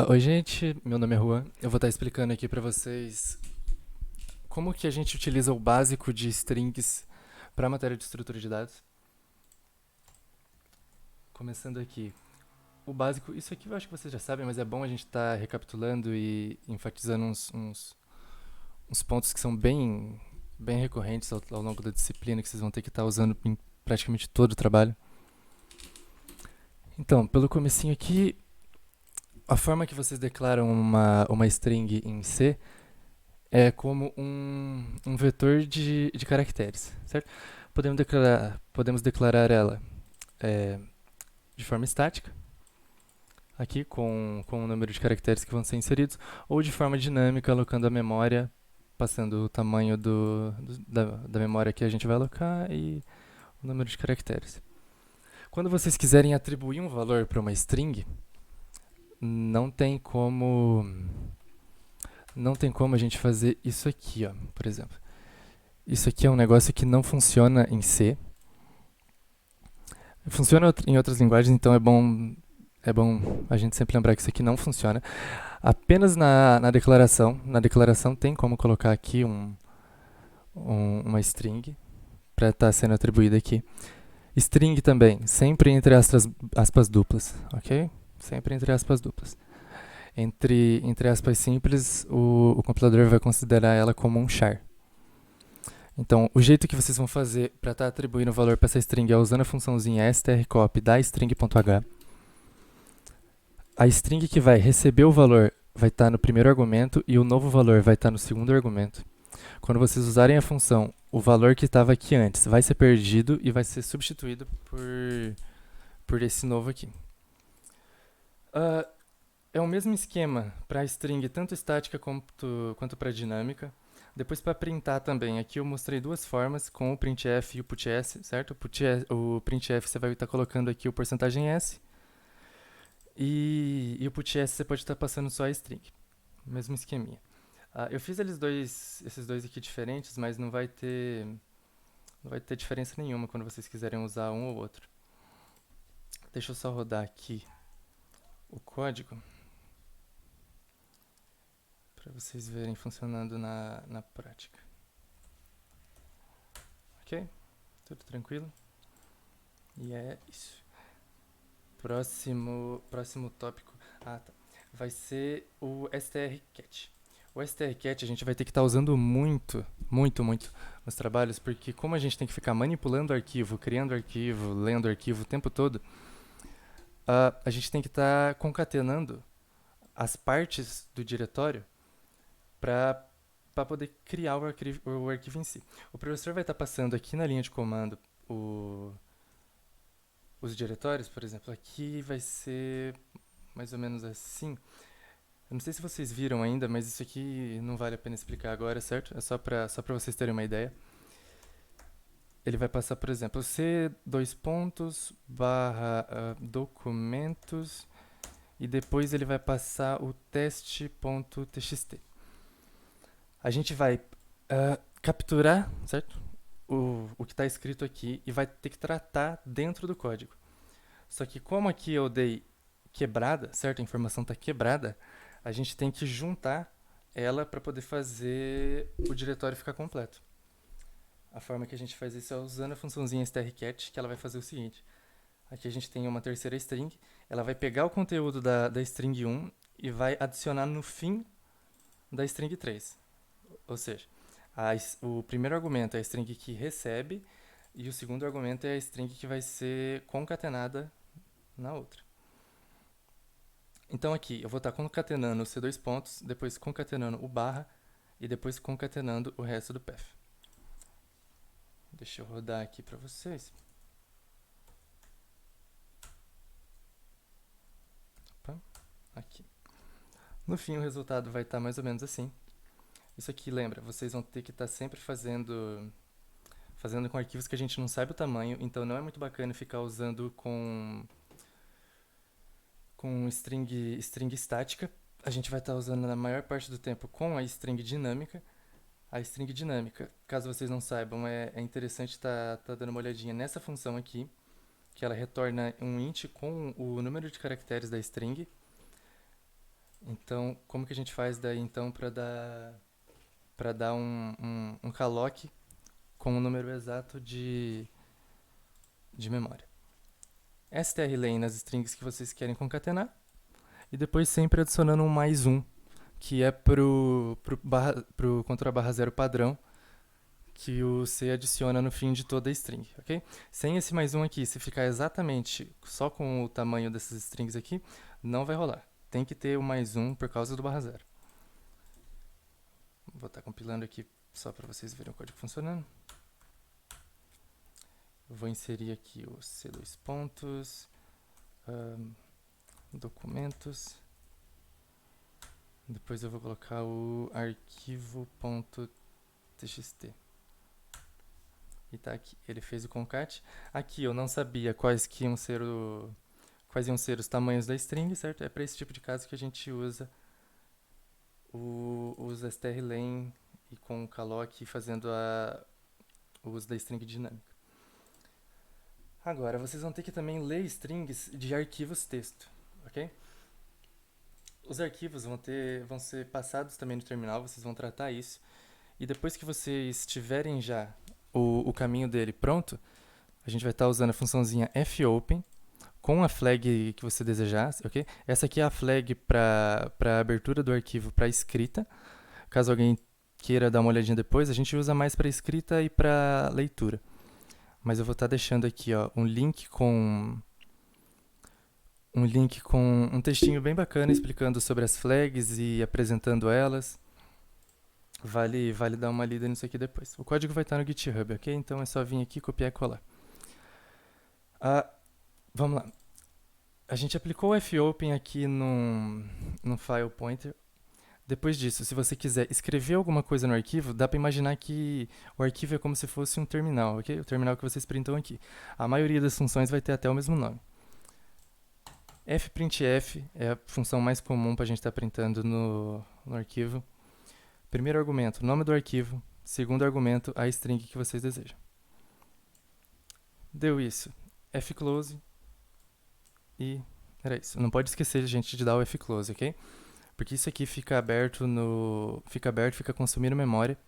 Oi, gente. Meu nome é Juan. Eu vou estar explicando aqui para vocês como que a gente utiliza o básico de strings para a matéria de estrutura de dados. Começando aqui. O básico, isso aqui eu acho que vocês já sabem, mas é bom a gente estar recapitulando e enfatizando uns pontos que são bem recorrentes ao longo da disciplina, que vocês vão ter que estar usando em praticamente todo o trabalho. Então, pelo comecinho aqui, a forma que vocês declaram uma string em C é como um vetor de caracteres, certo? Podemos declarar ela é, de forma estática, aqui com o número de caracteres que vão ser inseridos, ou de forma dinâmica, alocando a memória, passando o tamanho da memória que a gente vai alocar e o número de caracteres. Quando vocês quiserem atribuir um valor para uma string, não tem como não tem como a gente fazer isso aqui, ó, por exemplo. Isso aqui é um negócio que não funciona em C. Funciona em outras linguagens, então é bom a gente sempre lembrar que isso aqui não funciona. Apenas na declaração. Na declaração tem como colocar aqui uma string para estar sendo atribuída aqui. String também, sempre entre aspas duplas, ok? Sempre entre aspas duplas. Entre aspas simples, o compilador vai considerar ela como um char. Então, o jeito que vocês vão fazer para estar atribuindo o valor para essa string é usando a funçãozinha strcopy da string.h. A string que vai receber o valor vai estar no primeiro argumento e o novo valor vai estar no segundo argumento. Quando vocês usarem a função, o valor que estava aqui antes vai ser perdido e vai ser substituído por esse novo aqui. É o mesmo esquema para a string, tanto estática quanto para dinâmica. Depois para printar também, aqui eu mostrei duas formas, com o printf e o puts, certo? O printf você vai estar colocando aqui o porcentagem %s, e o puts você pode estar passando só a string. Mesmo esqueminha. Eu fiz esses dois aqui diferentes, mas não vai ter diferença nenhuma quando vocês quiserem usar um ou outro. Deixa eu só rodar aqui o código para vocês verem funcionando na prática. Ok? Tudo tranquilo? E é isso. Próximo tópico. Tá. Vai ser o strcat. O strcat a gente vai ter que estar usando muito nos trabalhos, porque como a gente tem que ficar manipulando arquivo, criando arquivo, lendo arquivo o tempo todo, a gente tem que estar concatenando as partes do diretório para poder criar o arquivo em si. O professor vai estar passando aqui na linha de comando os diretórios, por exemplo, aqui vai ser mais ou menos assim. Eu não sei se vocês viram ainda, mas isso aqui não vale a pena explicar agora, certo? É só pra vocês terem uma ideia. Ele vai passar, por exemplo, C, dois pontos, barra documentos, e depois ele vai passar o teste.txt. A gente vai capturar, certo? O que está escrito aqui e vai ter que tratar dentro do código. Só que como aqui eu dei quebrada, certo? A informação está quebrada, a gente tem que juntar ela para poder fazer o diretório ficar completo. A forma que a gente faz isso é usando a funçãozinha strcat, que ela vai fazer o seguinte. Aqui a gente tem uma terceira string, ela vai pegar o conteúdo da string 1 e vai adicionar no fim da string 3. Ou seja, o primeiro argumento é a string que recebe e o segundo argumento é a string que vai ser concatenada na outra. Então aqui eu vou estar concatenando os C2 pontos, depois concatenando o barra e depois concatenando o resto do path. Deixa eu rodar aqui para vocês. Opa, aqui. No fim o resultado vai estar mais ou menos assim. Isso aqui, lembra, vocês vão ter que estar sempre fazendo com arquivos que a gente não sabe o tamanho, então não é muito bacana ficar usando com string estática. A gente vai estar usando na maior parte do tempo com a string dinâmica. A string dinâmica, caso vocês não saibam, é interessante estar dando uma olhadinha nessa função aqui, que ela retorna um int com o número de caracteres da string. Então, como que a gente faz daí então para dar um calloc com o número exato de memória? strlen nas strings que vocês querem concatenar e depois sempre adicionando um mais um, que é pro contra barra zero padrão, que o C adiciona no fim de toda a string, ok? Sem esse mais um aqui, se ficar exatamente só com o tamanho dessas strings aqui, não vai rolar. Tem que ter o mais um por causa do barra zero. Vou estar compilando aqui só para vocês verem o código funcionando. Vou inserir aqui o C2 pontos, documentos. Depois eu vou colocar o arquivo.txt. E tá aqui, ele fez o concat. Aqui eu não sabia quais iam ser os tamanhos da string, certo? É para esse tipo de caso que a gente usa os strlen e com o calloc fazendo o uso da string dinâmica. Agora, vocês vão ter que também ler strings de arquivos texto, ok? Os arquivos vão ser passados também no terminal, vocês vão tratar isso. E depois que vocês tiverem já o caminho dele pronto, a gente vai estar usando a funçãozinha fopen com a flag que você desejar, ok? Essa aqui é a flag para a abertura do arquivo para escrita. Caso alguém queira dar uma olhadinha depois, a gente usa mais para escrita e para leitura. Mas eu vou estar deixando aqui ó, um link com um textinho bem bacana explicando sobre as flags e apresentando elas. Vale dar uma lida nisso aqui depois. O código vai estar no GitHub, ok? Então é só vir aqui, copiar e colar. Vamos lá. A gente aplicou o fopen aqui no file pointer. Depois disso, se você quiser escrever alguma coisa no arquivo, dá para imaginar que o arquivo é como se fosse um terminal, ok? O terminal que vocês printam aqui. A maioria das funções vai ter até o mesmo nome. fprintf é a função mais comum para a gente estar printando no arquivo. Primeiro argumento, nome do arquivo. Segundo argumento, a string que vocês desejam. Deu isso. fclose. E era isso. Não pode esquecer, gente, de dar o fclose, ok? Porque isso aqui fica aberto, fica consumindo memória.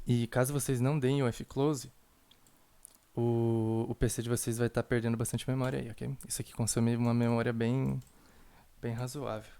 E caso vocês não deem o fclose, o PC de vocês vai estar perdendo bastante memória aí, ok? Isso aqui consome uma memória bem razoável.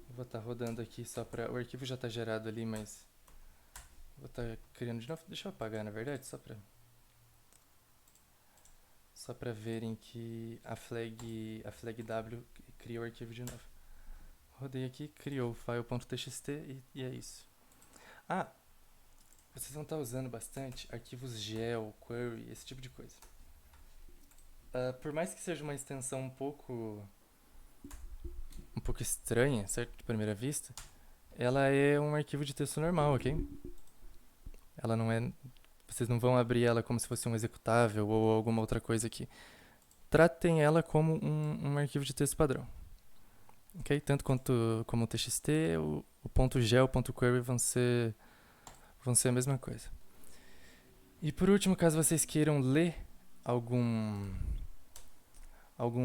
Vou estar rodando aqui só para... O arquivo já está gerado ali, mas... Vou estar criando de novo. Deixa eu apagar, na verdade, só para verem que a flag W cria o arquivo de novo. Rodei aqui, criou o file.txt e é isso. Vocês vão estar usando bastante arquivos gel, query, esse tipo de coisa. Por mais que seja uma extensão um pouco estranha, certo, de primeira vista, ela é um arquivo de texto normal, ok? Ela não é... Vocês não vão abrir ela como se fosse um executável ou alguma outra coisa aqui. Tratem ela como um arquivo de texto padrão. Ok? Tanto como o txt, o .gel, .query vão ser a mesma coisa. E por último, caso vocês queiram ler algum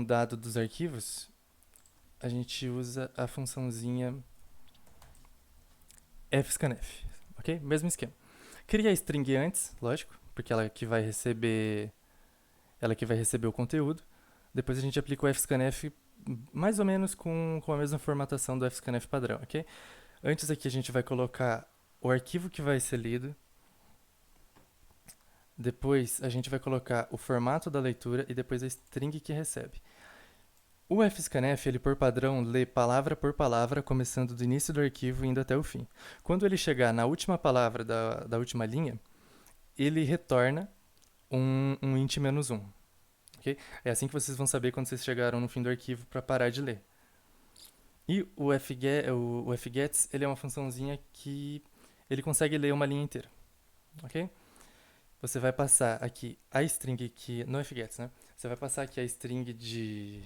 dado dos arquivos, a gente usa a funçãozinha fscanf, ok? Mesmo esquema. Cria a string antes, lógico, porque ela que vai receber o conteúdo. Depois a gente aplica o fscanf mais ou menos com a mesma formatação do fscanf padrão, ok? Antes aqui a gente vai colocar o arquivo que vai ser lido. Depois a gente vai colocar o formato da leitura e depois a string que recebe. O fscanf, ele por padrão, lê palavra por palavra, começando do início do arquivo e indo até o fim. Quando ele chegar na última palavra da última linha, ele retorna um int -1. Okay? É assim que vocês vão saber quando vocês chegaram no fim do arquivo para parar de ler. E o fgets, ele é uma funçãozinha que ele consegue ler uma linha inteira. Ok? Você vai passar aqui a string que... No fgets, né? Você vai passar aqui a string de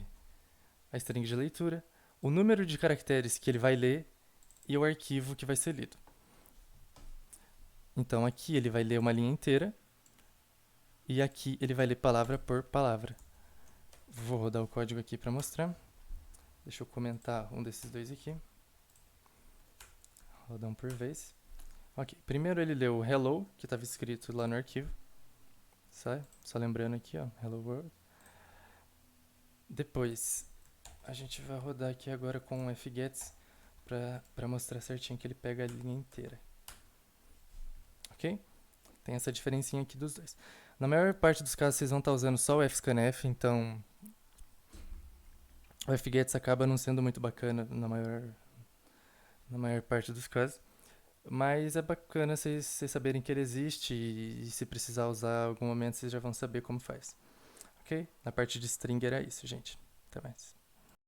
leitura, o número de caracteres que ele vai ler e o arquivo que vai ser lido. Então aqui ele vai ler uma linha inteira e aqui ele vai ler palavra por palavra. Vou rodar o código aqui para mostrar. Deixa eu comentar um desses dois aqui. Rodar um por vez. Ok, primeiro ele leu hello, que estava escrito lá no arquivo. Só lembrando aqui, ó, hello world. Depois, a gente vai rodar aqui agora com o fgets para mostrar certinho que ele pega a linha inteira. Ok? Tem essa diferencinha aqui dos dois. Na maior parte dos casos, vocês vão estar usando só o fscanf, então o fgets acaba não sendo muito bacana na maior parte dos casos. Mas é bacana vocês saberem que ele existe e se precisar usar em algum momento, vocês já vão saber como faz. Ok? Na parte de string era isso, gente. Até mais.